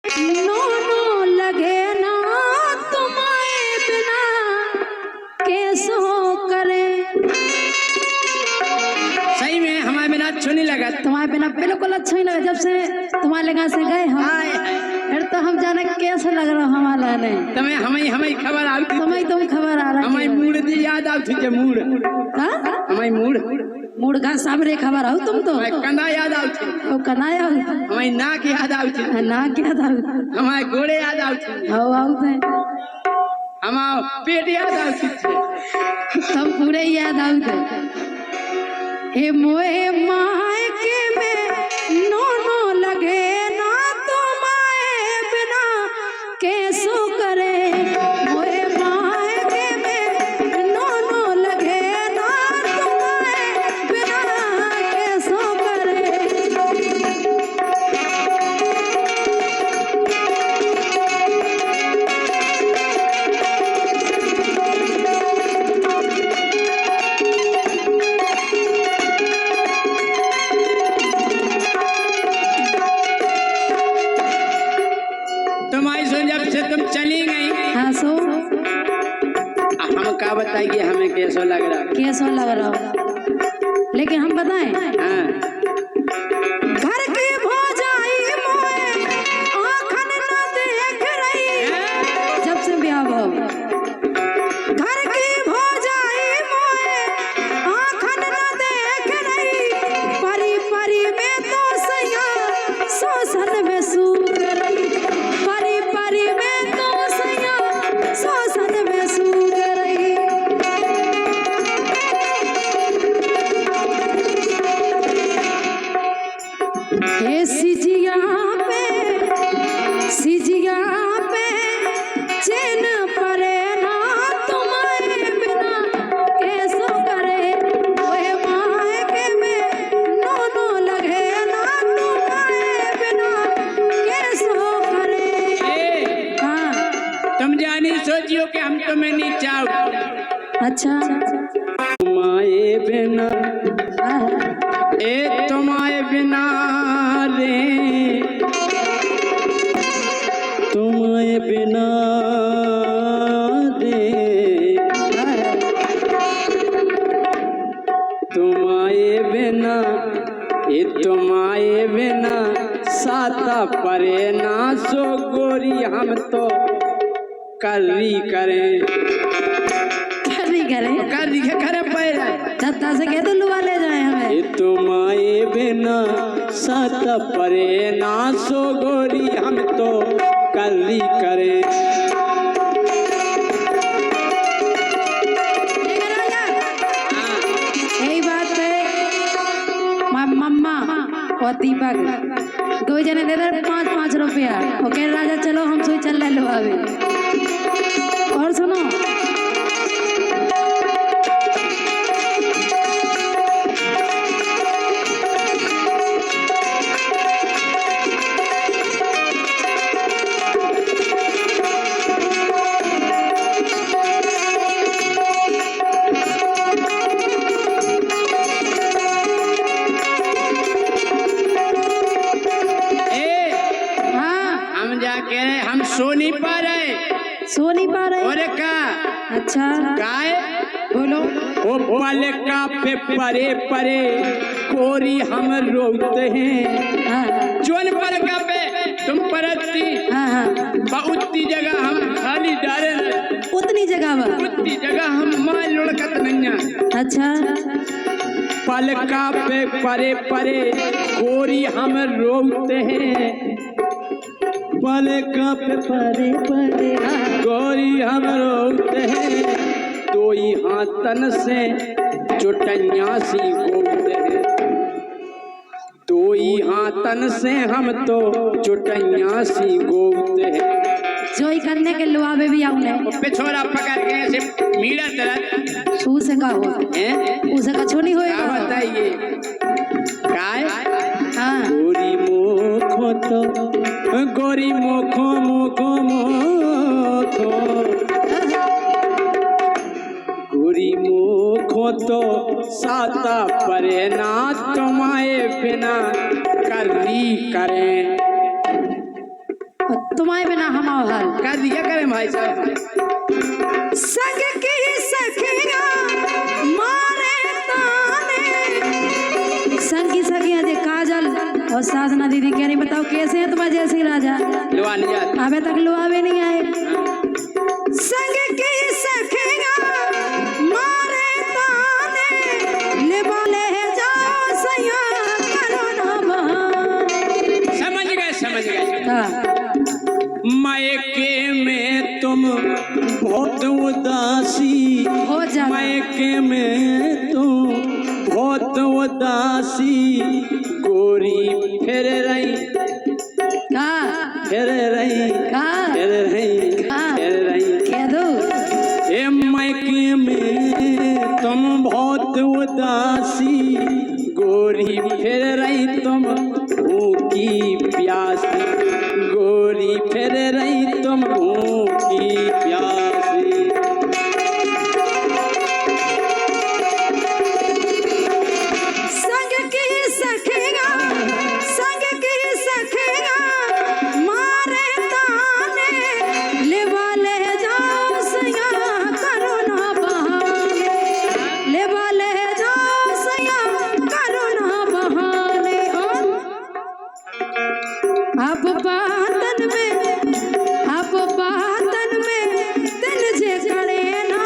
No no लगे ना तुम्हारे बिना कैसो करे। सही में हमारे बिना अच्छो नहीं लगा। तुम्हारे बिना बिल्कुल अच्छा नहीं लगा। जब से तुम्हारे लगा से गए हम फिर तो हम जाने कैसे लग रहा हमारा नहीं। तुम्हें हमें खबर आ तुम्हें खबर आ रहा है। हमारी मूड दी याद आती है। मूड हमारी मूड का सामने खबर आओ तुम तो कंधा याद आती। तो कनाया हमारी नाक याद आती। ना क्या था हमारे गोड़े याद आती। आओ थे हमारा पेट याद आती। सब पूरे याद आओ थे। हे मोए माए के में नो नो लगे ना तुम्हारे बिना कैसो करे। मोए माए के में नो नो लगे ना तुम्हारे बिना कैसो करे। तुम्हारी सो जब से तुम चली गई। हाँ सो हम क्या बताइए हमें कैसा लग रहा। कैसा लग रहा हो लेकिन हम बताएं। हाँ। घर की भौजाई मोए आँखन न देख रही। जब से ब्याह हुआ घर की भौजाई मोए आँखन न देख रही। परी परी में तो सैया शोषण में सूख रही। परी परी में तो सैया शोषण में सूख रही। हे सिजिया पे चैन परे ना तुम्हारे बिना कैसो करे। ओए माए के में नो नो लगे ना तुम्हारे बिना कैसो करे। हाँ तुम जानी सोचियो कि हम तुम्हें नहीं चाहो। अच्छा तुम्हारे बिना ए तुम्हारे बिना रे तुम्हारे बिना रे तुम्हारे बिना ए तुम्हारे बिना साता परे ना सो गोरी हम तो करी करें करे पैर छत्ता से कह दो लुआ ले जाए हमें। तुम्हारे बिना सत परे ना सो गोरी हम तो कली करे। यही बात है मम्मा और दीपक दो जने दे दे 5-5 रुपया और कह राजा चलो हम सोई चल ले लो अभी। और सुनो हम सो नहीं पा रहे। और का अच्छा गाय बोलो। ओ पल का पे परे परे कोरी हम रोते हैं। जोन पर का पे तुम परती उतनी जगह हम खाली डाले। उतनी जगह हम मां लुढ़कत नहीं। अच्छा पल का पे परे परे कोरी हम रोते हैं। पल का पे परे परे गोरी हम रोते हैं। दो ही हाथन से चुटैया सी गोते हैं। दो ही हाथन से हम तो चुटैया सी गोते हैं। जोई करने के लुआवे भी आउने पिछोरा पकड़ के ऐसे मीड़ा तरह छू से का हुआ उसे कछो नहीं होएगा। बताइए काय। हाँ गोरी मोखो तो गोरी मोखो मोखो मोखो गोरी मोखो तो साता परे ना तुम्हारे बिना करी करें। तुम्हारे बिना हम हाल कर दिया करें भाई साहब। संग की सखिया मारे ताने, संग की सखिया दे काजल और साधना दीदी कह रही बताओ कैसे हैं तुम्हारे जैसे राजा? लुआ नहीं जाते। अबे तक लुआवे नहीं आए। संग की सखिया मारे ताने, ले बोले जाओ सैया करो ना बहाने। समझ गए। हाँ। मायके में तुम बहुत उदासी, हो जा मायके में तुम बहुत उदासी, गोरी फिर रही कहा फिर रही कहा फिर रही फिर रही। कह दो ए मायके में तुम बहुत उदासी, गोरी फिर रही तुम भूखी प्यासी, गोरी फिर रही तुम भूखी प्यासी। संग की सखिया मारे ताने, ले वाले जाओ सैया करो ना बहाने, ले वाले जाओ सैया करो ना बहाने। अब बातन में दिल जे करे ना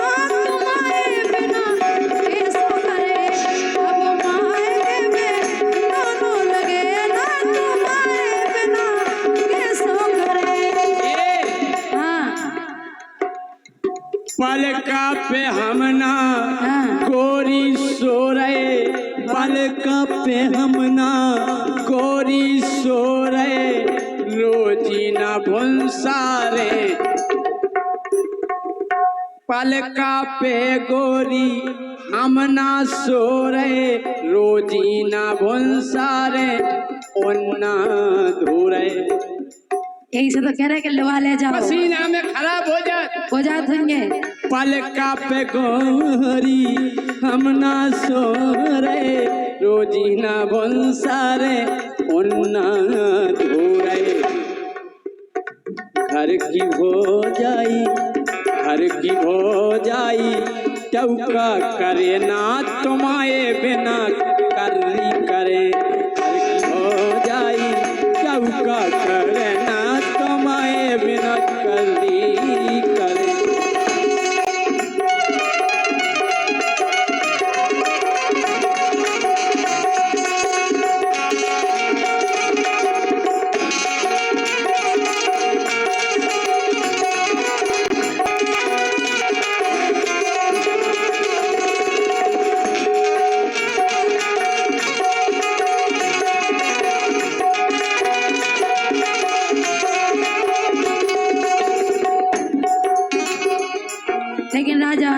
तुम्हारे बिना कैसो करे, अब मायके में दोनों लगे ना तुम्हारे बिना कैसो करे। हाँ पलका पे हम ना हाँ गोरी सो रहे, पलका पे हम ना गोरी सो रहे, रोजी ना भुंसारे। पलका पे गोरी हम ना सो रहे, रोजी ना भुंसारे, ओन्ना धो रहे। यही से तो कह रहे कि लवा ले जाओ, पसीना में खराब हो जात होंगे। पलका पे गोरी हम ना सो रहे, रोजी ना भुंसारे, ओन्ना धो रहे। घर की हो जाई चौका करे ना तुम्हारे बिना करनी करे। घर की हो जाई चौका करे ना तुम्हारे बिना करनी करे। लेकिन राजा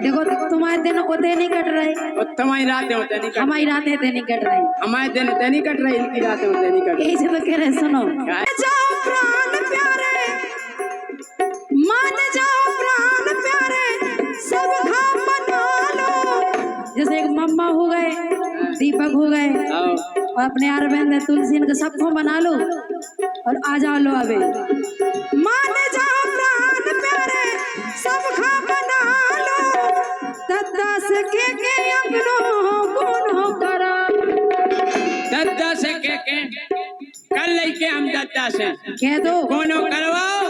देखो तुम्हारे दिन होते नहीं कट रहे, तुम्हारी रातें होते नहीं कट, हमारी रातें नहीं कट रही, हमारे दिन होते नहीं कट रही, इनकी रातें होते नहीं कट। यही से तो कह रहे सुनो, जाओ प्राण प्यारे मान जाओ प्राण प्यारे सब खा बना लो। जैसे एक मम्मा हो गए, दीपक हो गए और अपने अरविंद तुलसी इनके सबको बना लो और आ जाओ लो। अबे मान जाओ प्राण प्यारे सब खा बना लो, दद्दा से के अपनो गुनो करा। दद्दा से के कर लेके हम दद्दा से कह दो कोनो करवाओ,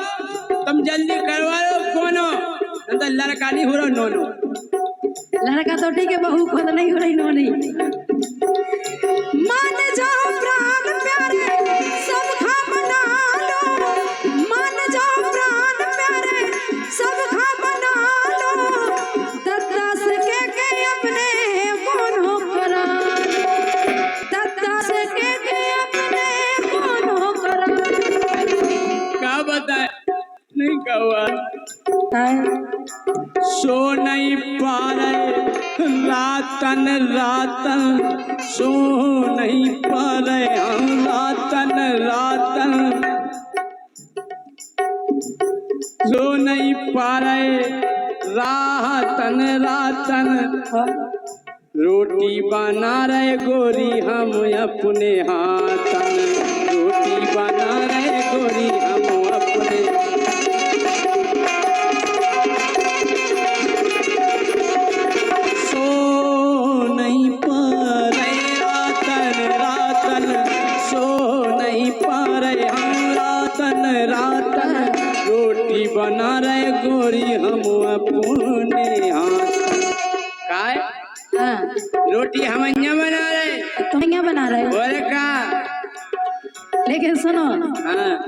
तुम जल्दी करवा लो कोनो, अंदर लड़का नहीं हो रहा नोनो। लड़का तो ठीक है, बहू खुद नहीं हो रही नोनी। मान जाओ प्राण प्यारे सब खा बना लो, मान जाओ प्राण प्यारे सब खा बना लो, दद्दा से के अपने कोनो करा, दद्दा से के अपने कोनो करा। क्या बताए नहीं कहा सो नहीं पा रहे रातन रातन, सो नहीं पा रहे हम रातन सो नहीं पा रहे रातन। रोटी बना रहे गोरी हम अपने हाथन, रोटी बना रहे गोरी रोटी हम यहाँ बना रहे। तुम क्या बना रहे हो? बोले का लेकिन सुनो, हाँ